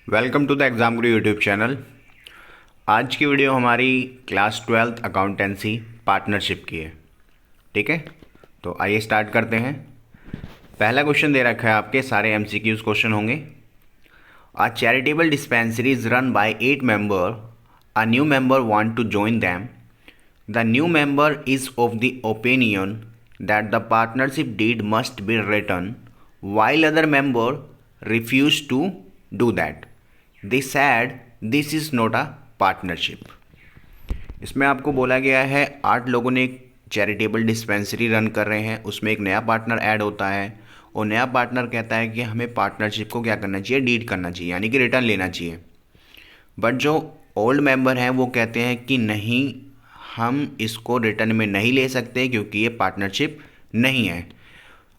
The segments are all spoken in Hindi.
Welcome to the exam Guru YouTube channel. आज की वीडियो हमारी क्लास 12th अकाउंटेंसी पार्टनरशिप की है। ठीक है, तो आइए स्टार्ट करते हैं। पहला क्वेश्चन दे रखा है आपके, सारे एमसीक्यूज क्वेश्चन होंगे। A charitable dispensary is run by 8 member. A new member want to join them. The new member is of the opinion that the partnership deed must be written while other member refused to do that. They said this is not a partnership. इसमें आपको बोला गया है 8 लोगों ने एक चैरिटेबल डिस्पेंसरी रन कर रहे हैं, उसमें एक नया पार्टनर ऐड होता है और नया पार्टनर कहता है कि हमें पार्टनरशिप को क्या करना चाहिए, डीड करना चाहिए, यानी कि रिटर्न लेना चाहिए। बट जो ओल्ड मेंबर हैं वो कहते हैं कि नहीं, हम इसको रिटर्न में नहीं ले सकते क्योंकि ये पार्टनरशिप नहीं है।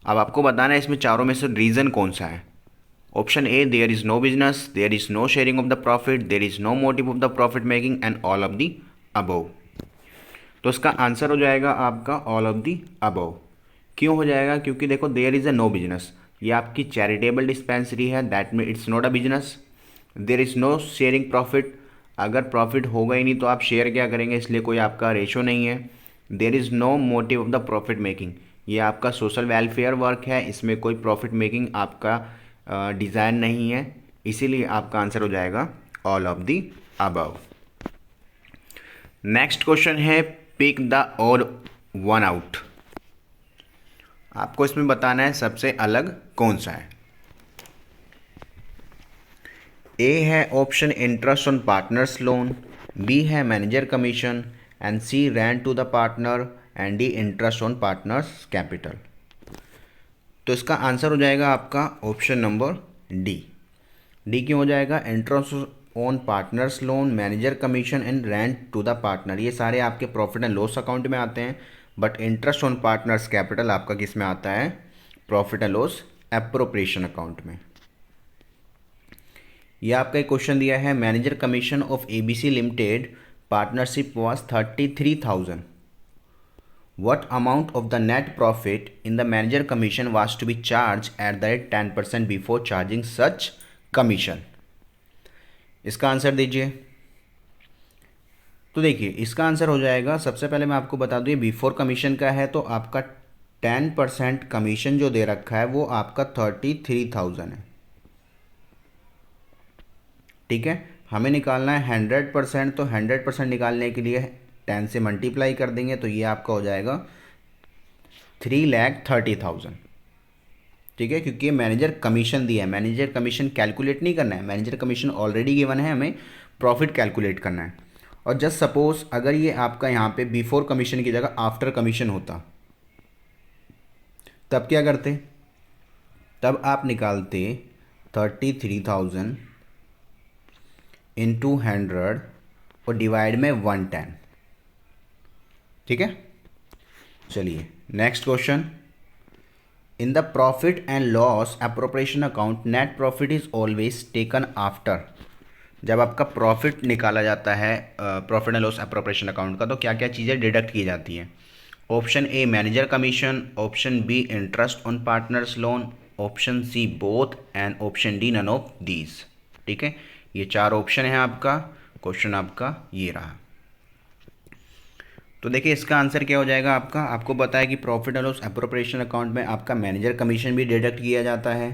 अब आपको बताना है इसमें चारों में से रीज़न कौन सा है। Option a, there is no business, there is no sharing of the profit, there is no motive of the profit making and all of the above. तो इसका आंसर हो जाएगा आपका ऑल ऑफ द अबव। क्यों हो जाएगा? क्योंकि देखो, there is a no business, ये आपकी चैरिटेबल डिस्पेंसरी है, that mean it's not a business. There is no sharing profit, अगर प्रॉफिट होगा ही नहीं तो आप शेयर क्या करेंगे, इसलिए कोई आपका रेशो नहीं है। There is no motive of the profit making, ये आपका सोशल वेलफेयर वर्क है, इसमें कोई प्रॉफिट मेकिंग आपका डिज़ाइन नहीं है, इसीलिए आपका आंसर हो जाएगा all of the above. Next question है, पिक द और वन आउट। आपको इसमें बताना है सबसे अलग कौन सा है। ए है option interest on partners loan, B है manager commission and C rent to the partner and D interest on partners capital. तो इसका आंसर हो जाएगा आपका ऑप्शन नंबर डी। डी क्यों हो जाएगा? Interest on partners loan, manager commission and rent to the partner, ये सारे आपके प्रॉफिट एंड लॉस अकाउंट में आते हैं, but interest on partners capital आपका किस में आता है? Profit and loss appropriation account में। यह आपका एक क्वेश्चन दिया है, manager commission of ABC limited partnership was 33,000. What amount of the net profit in the manager commission was to be charged at the rate 10% before charging such commission? इसका आंसर दीजिए। तो देखिए, इसका आंसर हो जाएगा, सबसे पहले मैं आपको बता दूं ये बिफोर कमीशन का है, तो आपका 10% कमीशन जो दे रखा है वो आपका 33,000 है। ठीक है, हमें निकालना है 100%, तो 100% निकालने के लिए 10 से मल्टीप्लाई कर देंगे, तो ये आपका हो जाएगा 3,30,000। ठीक है, क्योंकि ये मैनेजर कमीशन दिया है, मैनेजर कमीशन कैलकुलेट नहीं करना है, मैनेजर कमीशन ऑलरेडी गिवन है, हमें प्रॉफिट कैलकुलेट करना है। और जस्ट सपोज अगर ये आपका यहाँ पे बिफोर कमीशन की जगह आफ्टर कमीशन होता, तब क्या करते? तब आप निकालते 33,000 इंटू 100 और डिवाइड में 110। ठीक है, चलिए next question. In the profit and loss appropriation account net profit is always taken after. जब आपका प्रॉफिट निकाला जाता है profit and loss appropriation account का, तो क्या क्या चीज़ें डिडक्ट की जाती हैं? Option a manager commission, option b interest on partners loan, option c both and option d none of these. ठीक है, ये 4 ऑप्शन है आपका, क्वेश्चन आपका ये रहा। तो देखिए, इसका आंसर क्या हो जाएगा आपका, आपको पता है कि profit and loss appropriation account में आपका मैनेजर कमीशन भी डिडक्ट किया जाता है,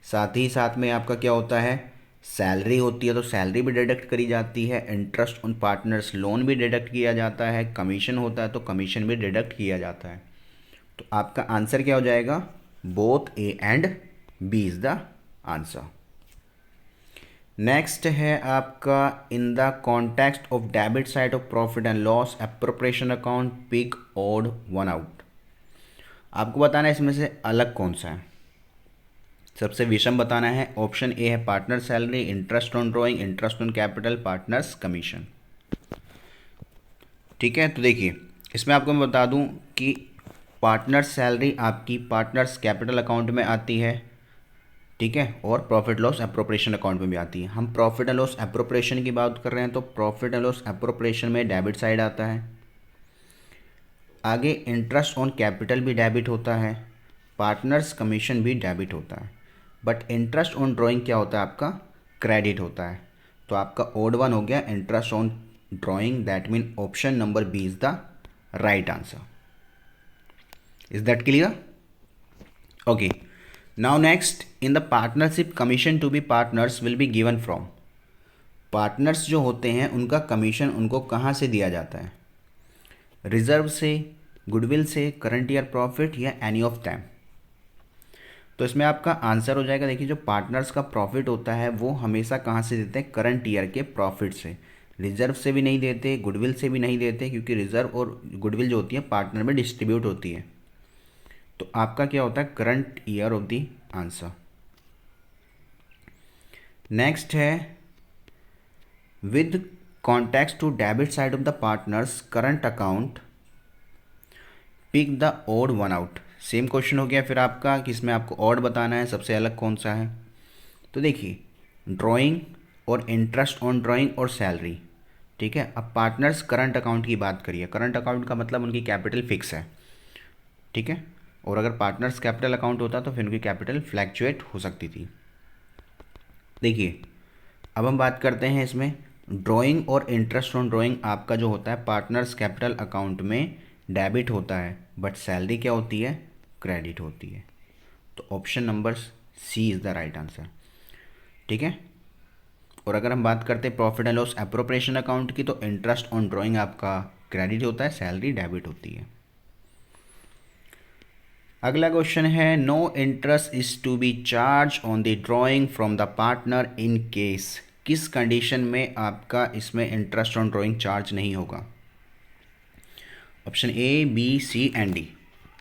साथ ही साथ में आपका क्या होता है, सैलरी होती है तो सैलरी भी डिडक्ट करी जाती है, इंटरेस्ट ऑन पार्टनर्स लोन भी डिडक्ट किया जाता है, कमीशन होता है तो कमीशन भी डिडक्ट किया जाता है। तो आपका आंसर क्या हो जाएगा? Both a and b is the answer. Next है आपका, in the context of debit side of profit and loss appropriation account pick odd one out. आपको बताना है इसमें से अलग कौन सा है, सबसे विषम बताना है। ऑप्शन ए है partner salary, interest on drawing, interest on capital, partners commission. ठीक है, तो देखिए इसमें आपको मैं बता दूं कि पार्टनर्स सैलरी आपकी पार्टनर्स कैपिटल अकाउंट में आती है, ठीक है, और प्रॉफिट लॉस एप्रोप्रिएशन अकाउंट में भी आती है। हम प्रॉफिट एंड लॉस एप्रोप्रिएशन की बात कर रहे हैं, तो प्रॉफिट एंड लॉस एप्रोप्रिएशन में डेबिट साइड आता है। आगे इंटरेस्ट ऑन कैपिटल भी डेबिट होता है, पार्टनर्स कमीशन भी डेबिट होता है, बट इंटरेस्ट ऑन ड्राइंग क्या होता है आपका? क्रेडिट होता है। तो आपका ओड वन हो गया interest on drawing, that mean option number B is the right answer. Is that clear? Okay, now next, in the partnership commission to be partners will be given from. Partners जो होते हैं उनका कमीशन उनको कहाँ से दिया जाता है? रिजर्व से, गुडविल से, करंट ईयर प्रॉफिट या एनी ऑफ दैम? तो इसमें आपका आंसर हो जाएगा, देखिए जो पार्टनर्स का प्रॉफिट होता है वो हमेशा कहाँ से देते हैं? करंट ईयर के प्रॉफिट से। रिजर्व से भी नहीं देते, गुडविल से भी नहीं देते, क्योंकि रिजर्व और गुडविल जो होती है पार्टनर में डिस्ट्रीब्यूट होती है। तो आपका क्या होता है? Current year of the answer. Next है, with context to debit side of the partners current account pick the odd one out. Same question हो गया फिर आपका कि इसमें आपको ऑड बताना है, सबसे अलग कौन सा है। तो देखिए, ड्राइंग और इंटरेस्ट ऑन ड्राइंग और सैलरी, ठीक है। अब पार्टनर्स करंट अकाउंट की बात करिए, करंट अकाउंट का मतलब उनकी कैपिटल फिक्स है, ठीक है। और अगर पार्टनर्स कैपिटल अकाउंट होता तो फिर उनकी कैपिटल फ्लैक्चुएट हो सकती थी। देखिए, अब हम बात करते हैं इसमें ड्राइंग और इंटरेस्ट ऑन ड्राइंग आपका जो होता है पार्टनर्स कैपिटल अकाउंट में डेबिट होता है, बट सैलरी क्या होती है? क्रेडिट होती है। तो option number C is the right answer, ठीक है। और अगर हम बात करते हैं profit and loss appropriation account की, तो इंटरेस्ट ऑन ड्राइंग आपका क्रेडिट होता है, सैलरी डेबिट होती है। अगला क्वेश्चन है, no interest is to be charge on the drawing from the partner in case. किस कंडीशन में आपका इसमें इंटरेस्ट ऑन ड्राइंग चार्ज नहीं होगा? Option A, B, C and D.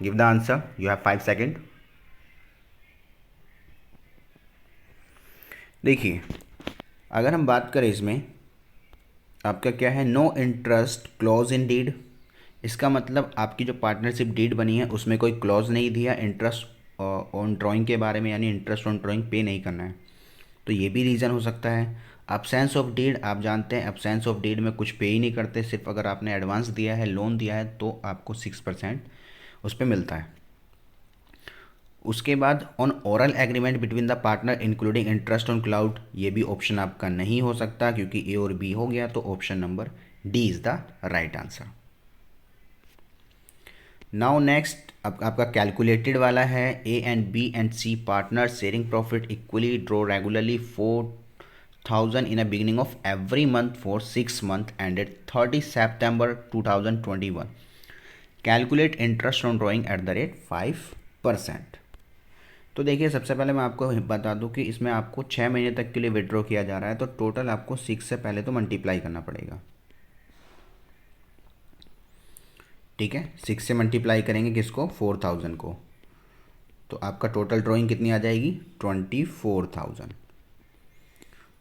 Give the answer, you have 5 second. देखिए, अगर हम बात करें इसमें आपका क्या है, no interest clause in deed. इसका मतलब आपकी जो पार्टनरशिप डीड बनी है उसमें कोई क्लॉज नहीं दिया इंटरेस्ट ऑन ड्राइंग के बारे में, यानी इंटरेस्ट ऑन ड्राइंग पे नहीं करना है। तो ये भी रीज़न हो सकता है। एब्सेंस ऑफ डीड, आप जानते हैं एब्सेंस ऑफ डीड में कुछ पे ही नहीं करते, सिर्फ अगर आपने एडवांस दिया है, लोन दिया है, तो आपको 6% उस पर मिलता है। उसके बाद on oral agreement between the partner including interest on cloud, ये भी ऑप्शन आपका नहीं हो सकता क्योंकि ए और बी हो गया। तो option number D is the right answer. Now next, अब आपका कैलकुलेटेड वाला है, A and B and C partner sharing profit equally draw regularly 4,000 in a beginning of every month for 6 months ended 30 September 2021. Calculate interest on drawing at the rate 5%. तो देखिए, सबसे पहले मैं आपको बता दूं कि इसमें आपको 6 महीने तक के लिए विड्रॉ किया जा रहा है, तो टोटल आपको 6 से पहले तो मल्टीप्लाई करना पड़ेगा, ठीक है। 6 से मल्टीप्लाई करेंगे किसको? 4,000 को। तो आपका टोटल ड्राइंग कितनी आ जाएगी? 24,000।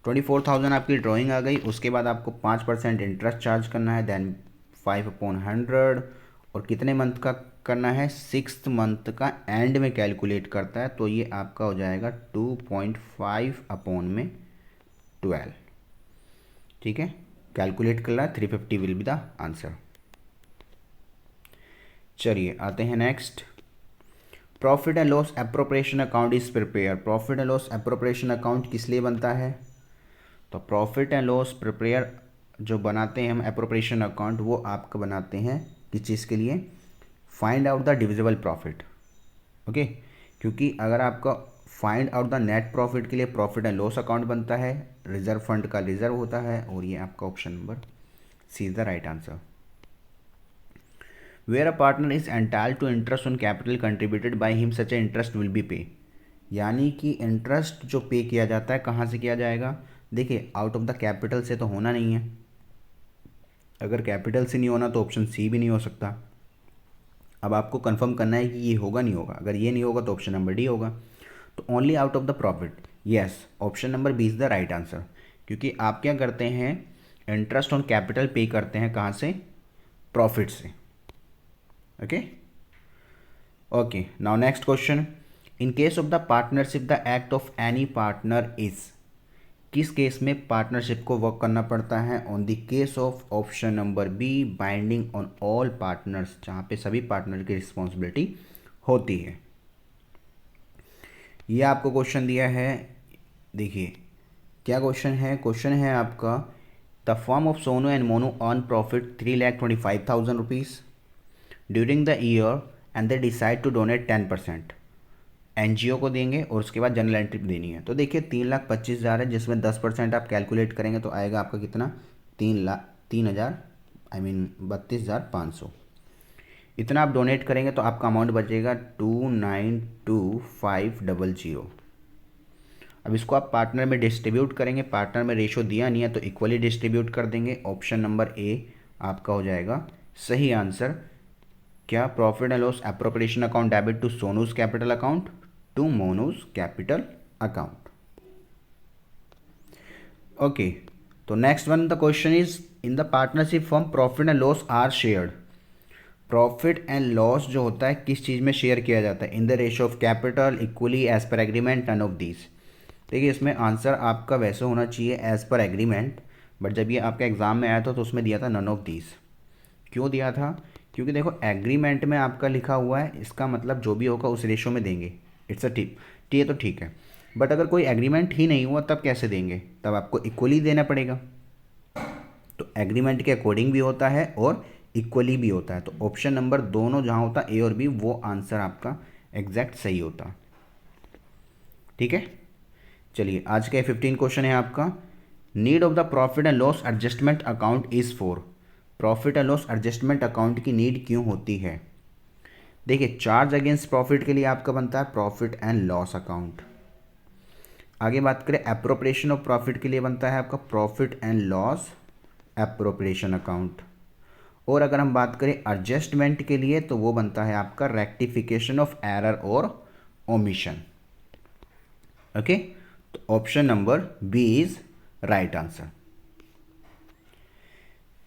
24,000 आपकी ड्राइंग आ गई। उसके बाद आपको 5% इंटरेस्ट चार्ज करना है, देन 5/100। और कितने मंथ का करना है? 6th मंथ का एंड में कैलकुलेट करता है, तो ये आपका हो जाएगा 2.5/12, ठीक है। कैलकुलेट कर रहा है 350 विल बी द आंसर। चलिए आते हैं next, profit and loss appropriation account is prepare. Profit and loss appropriation account किस लिए बनता है? तो प्रॉफिट एंड लॉस प्रिपेयर जो बनाते हैं हम एप्रोप्रिएशन अकाउंट, वो आपका बनाते हैं किस चीज़ के लिए? Find out the divisible profit, okay. क्योंकि अगर आपका find out the net profit के लिए प्रॉफिट एंड लॉस अकाउंट बनता है, रिजर्व फंड का रिजर्व होता है, और ये आपका option number C is the right answer. Where a partner is entitled to interest on capital contributed by him such a interest will be pay. यानी कि इंटरेस्ट जो पे किया जाता है कहाँ से किया जाएगा? देखिए, आउट ऑफ द कैपिटल से तो होना नहीं है। अगर कैपिटल से नहीं होना तो ऑप्शन सी भी नहीं हो सकता। अब आपको कंफर्म करना है कि ये होगा नहीं होगा। अगर ये नहीं होगा तो ऑप्शन नंबर डी होगा। तो only out of the profit, yes, option number B is the right answer. क्योंकि आप क्या करते हैं? इंटरेस्ट ऑन कैपिटल पे करते हैं कहाँ से? प्रॉफिट से, okay. Okay, now next question, in case of the partnership the act of any partner is. किस केस में पार्टनरशिप को वर्क करना पड़ता है? On the case of option number B, binding on all partners, जहाँ पे सभी पार्टनर की रिस्पॉन्सिबिलिटी होती है। ये आपको क्वेश्चन दिया है, देखिए, क्या क्वेश्चन है आपका, the firm of Sonu and Monu earn profit 3,25,000 rupees during the year and they decide to donate 10%। NGO को देंगे और उसके बाद जनरल एंट्री देनी है। तो देखिए 3,25,000 है, जिसमें 10% आप कैलकुलेट करेंगे तो आएगा आपका कितना, 32,500। इतना आप डोनेट करेंगे तो आपका अमाउंट बचेगा 292,500। अब इसको आप पार्टनर में डिस्ट्रीब्यूट करेंगे, पार्टनर में रेशो दिया नहीं है तो इक्वली डिस्ट्रीब्यूट कर देंगे। ऑप्शन नंबर ए आपका हो जाएगा सही आंसर। क्या, profit and loss appropriation account debit to Sonu's capital account to Monu's capital account. Okay, तो next one the question is, in the partnership form profit and loss are shared. Profit and loss जो होता है किस चीज़ में शेयर किया जाता है, in the ratio of capital equally as per agreement none of these. देखिए इसमें आंसर आपका वैसे होना चाहिए एज पर एग्रीमेंट, बट जब ये आपका एग्जाम में आया था तो उसमें दिया था नन ऑफ दीज। क्यों दिया था, क्योंकि देखो एग्रीमेंट में आपका लिखा हुआ है, इसका मतलब जो भी होगा उस रेशो में देंगे। इट्स अ टिप, ये तो ठीक है, बट अगर कोई एग्रीमेंट ही नहीं हुआ तब कैसे देंगे, तब आपको इक्वली देना पड़ेगा। तो एग्रीमेंट के अकॉर्डिंग भी होता है और इक्वली भी होता है। तो ऑप्शन नंबर दोनों जहाँ होता है ए और बी, वो आंसर आपका एग्जैक्ट सही होता। ठीक है, चलिए आज का 15 क्वेश्चन है आपका, need of the profit and loss adjustment account is for. Profit and loss adjustment account की नीड क्यों होती है। देखिए चार्ज अगेंस्ट प्रॉफिट के लिए आपका बनता है प्रॉफिट एंड लॉस अकाउंट। आगे बात करें एप्रोप्रिएशन ऑफ प्रॉफिट के लिए बनता है आपका profit and loss appropriation account. और अगर हम बात करें एडजस्टमेंट के लिए तो वो बनता है आपका रेक्टिफिकेशन ऑफ एरर और ओमिशन। ओके, तो option number B is right answer.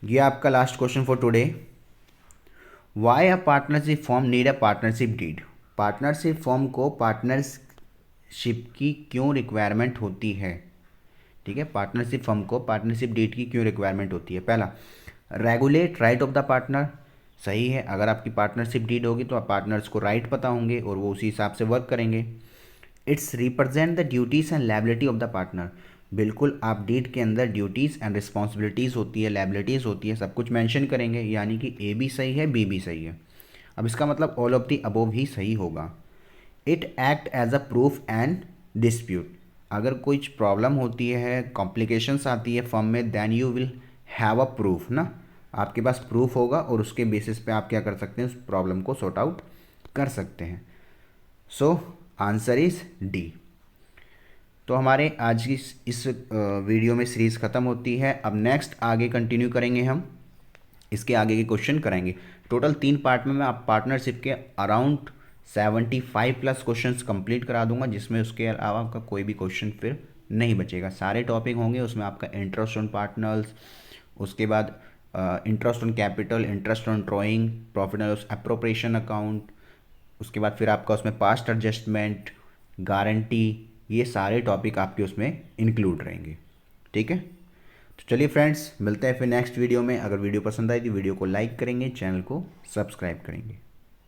ये आपका last question for today, why a partnership firm need a partnership deed. Partnership firm को पार्टनरशिप की क्यों रिक्वायरमेंट होती है। ठीक है, पार्टनरशिप फॉर्म को पार्टनरशिप डीड की क्यों रिक्वायरमेंट होती है। पहला, regulate right of the partner. सही है, अगर आपकी पार्टनरशिप डीड होगी तो आप पार्टनर्स को राइट पता होंगे और वो उसी हिसाब से वर्क करेंगे। It's represent the duties and liability of the partner. बिल्कुल, आप डीड के अंदर ड्यूटीज़ एंड रिस्पॉन्सिबिलिटीज़ होती है, लायबिलिटीज़ होती है, सब कुछ मेंशन करेंगे, यानी कि ए भी सही है बी भी सही है। अब इसका मतलब ऑल ऑफ द अबोव ही सही होगा। It act as a proof and dispute. अगर कोई प्रॉब्लम होती है, कॉम्प्लिकेशंस आती है फॉर्म में, then you will have a proof ना, आपके पास प्रूफ होगा और उसके बेसिस पे आप क्या कर सकते हैं, उस प्रॉब्लम को सॉर्ट आउट कर सकते हैं। So answer is D. तो हमारे आज की इस वीडियो में सीरीज़ ख़त्म होती है। अब नेक्स्ट आगे कंटिन्यू करेंगे, हम इसके आगे के क्वेश्चन कराएंगे। टोटल 3 पार्ट में मैं आप पार्टनरशिप के अराउंड 75+ क्वेश्चंस कंप्लीट करा दूंगा, जिसमें उसके अलावा आपका कोई भी क्वेश्चन फिर नहीं बचेगा। सारे टॉपिक होंगे उसमें, आपका इंटरेस्ट ऑन पार्टनर्स, उसके बाद interest on capital, interest on drawing, profit and loss appropriation account, उसके बाद फिर आपका उसमें पास्ट एडजस्टमेंट, गारंटी, ये सारे टॉपिक आपके उसमें इंक्लूड रहेंगे। ठीक है, तो चलिए फ्रेंड्स, मिलते हैं फिर नेक्स्ट वीडियो में। अगर वीडियो पसंद आई तो वीडियो को लाइक करेंगे, चैनल को सब्सक्राइब करेंगे।